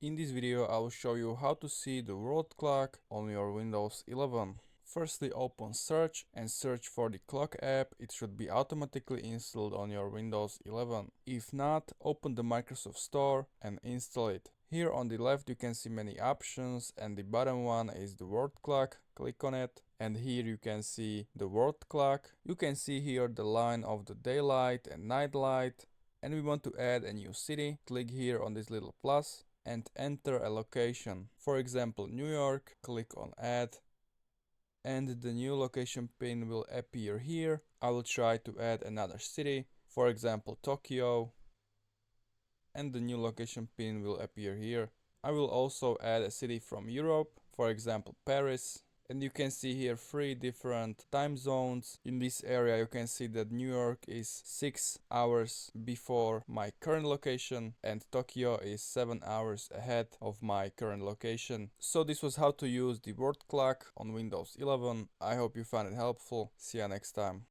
In this video I will show you how to see the world clock on your Windows 11. Firstly, open search and search for the clock app. It should be automatically installed on your Windows 11. If not, open the Microsoft Store and install it. Here on the left you can see many options, and the bottom one is the world clock. Click on it and here you can see the world clock. You can see here the line of the daylight and night light. And we want to add a new city. Click here on this little plus and enter a location. For example, New York. Click on add and the new location pin will appear here. I will try to add another city, for example Tokyo, and the new location pin will appear here. I will also add a city from Europe, for example Paris. And you can see here 3 different time zones. In this area you can see that New York is 6 hours before my current location and Tokyo is 7 hours ahead of my current location. So this was how to use the world clock on Windows 11. I hope you found it helpful. See you next time.